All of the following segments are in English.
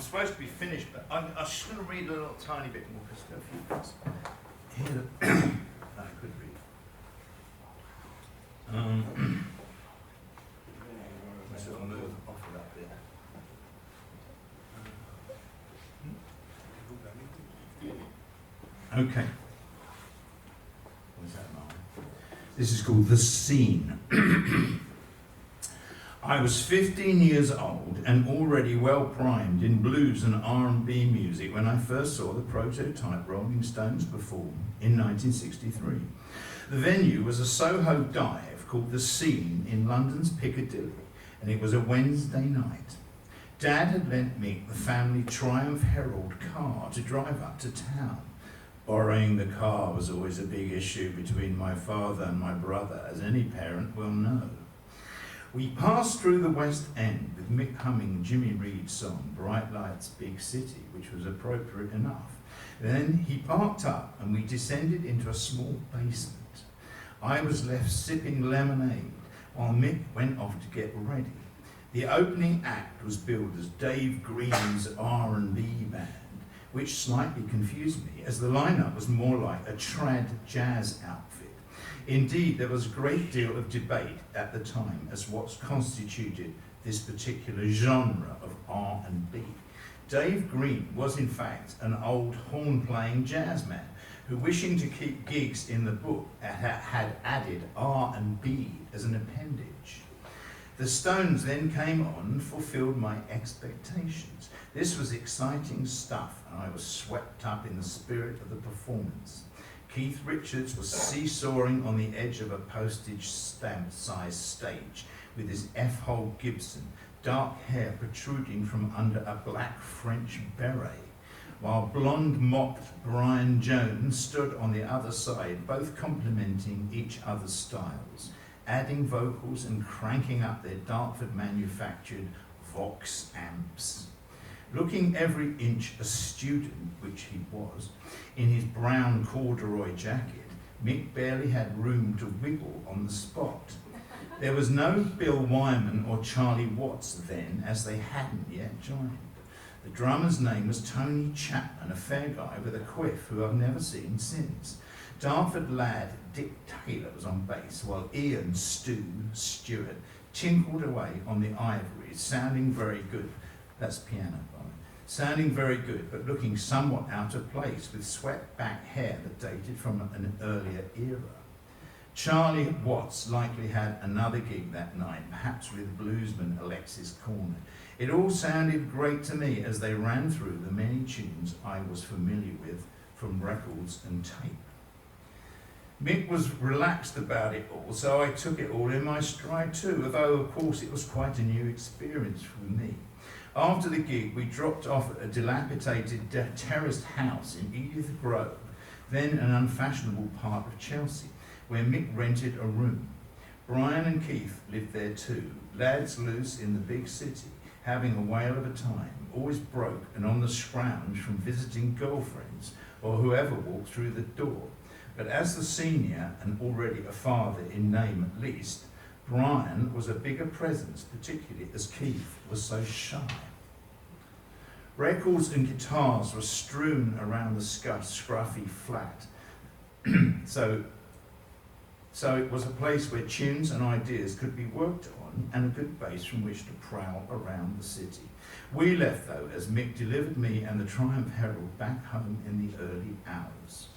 supposed to be finished, but I'm just going to read a little tiny bit more because there are a few bits here that I could read. Let's sort of move off it up there. Okay. What's that now? This is called The Scene. I was 15 years old and already well primed in blues and R&B music when I first saw the prototype Rolling Stones perform in 1963. The venue was a Soho dive called The Scene in London's Piccadilly, and it was a Wednesday night. Dad had lent me the family Triumph Herald car to drive up to town. Borrowing the car was always a big issue between my father and my brother, as any parent will know. We passed through the West End with Mick humming Jimmy Reed's song, Bright Lights, Big City, which was appropriate enough. Then he parked up and we descended into a small basement. I was left sipping lemonade while Mick went off to get ready. The opening act was billed as Dave Green's R&B band, which slightly confused me as the lineup was more like a trad jazz outfit. Indeed, there was a great deal of debate at the time as what constituted this particular genre of R&B. Dave Green was in fact an old horn-playing jazz man who, wishing to keep gigs in the book, had added R&B as an appendage. The Stones then came on and fulfilled my expectations. This was exciting stuff and I was swept up in the spirit of the performance. Keith Richards was seesawing on the edge of a postage stamp-sized stage with his F-hole Gibson, dark hair protruding from under a black French beret, while blonde-mopped Brian Jones stood on the other side, both complimenting each other's styles, adding vocals and cranking up their Dartford-manufactured Vox amps. Looking every inch a student, which he was, in his brown corduroy jacket, Mick barely had room to wiggle on the spot. There was no Bill Wyman or Charlie Watts then, as they hadn't yet joined. The drummer's name was Tony Chapman, a fair guy with a quiff who I've never seen since. Dartford lad Dick Taylor was on bass, while Ian Stewart tinkled away on the ivories, sounding very good. That's piano, by the way. Sounding very good, but looking somewhat out of place with swept back hair that dated from an earlier era. Charlie Watts likely had another gig that night, perhaps with bluesman Alexis Corner. It all sounded great to me as they ran through the many tunes I was familiar with from records and tape. Mick was relaxed about it all, so I took it all in my stride too, although of course it was quite a new experience for me. After the gig, we dropped off at a dilapidated terraced house in Edith Grove, then an unfashionable part of Chelsea, where Mick rented a room. Brian and Keith lived there too, lads loose in the big city, having a whale of a time, always broke and on the scrounge from visiting girlfriends or whoever walked through the door. But as the senior, and already a father in name at least, Brian was a bigger presence, particularly as Keith was so shy. Records and guitars were strewn around the scruffy flat. So it was a place where tunes and ideas could be worked on and a good base from which to prowl around the city. We left though as Mick delivered me and the Triumph Herald back home in the early hours.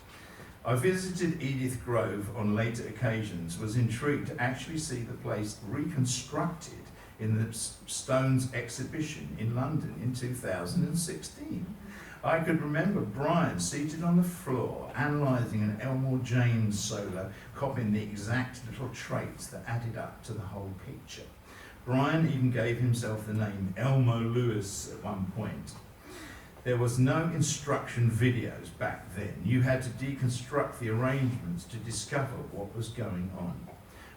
I visited Edith Grove on later occasions, was intrigued to actually see the place reconstructed in the Stones exhibition in London in 2016. I could remember Brian seated on the floor, analysing an Elmore James solo, copying the exact little traits that added up to the whole picture. Brian even gave himself the name Elmo Lewis at one point. There was no instruction videos back then. You had to deconstruct the arrangements to discover what was going on.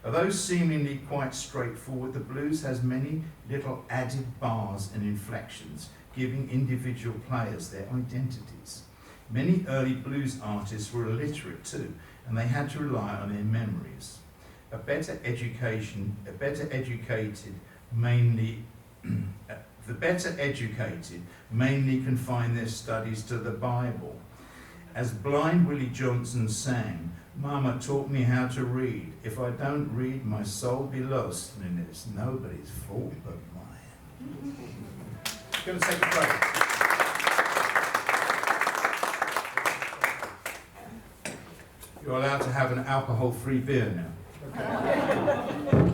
Although seemingly quite straightforward, the blues has many little added bars and inflections, giving individual players their identities. Many early blues artists were illiterate too, and they had to rely on their memories. A better educated, mainly The better educated mainly confine their studies to the Bible. As blind Willie Johnson sang, Mama taught me how to read. If I don't read, my soul be lost, and it's nobody's fault but mine. Going to take a break. You're allowed to have an alcohol-free beer now. Okay.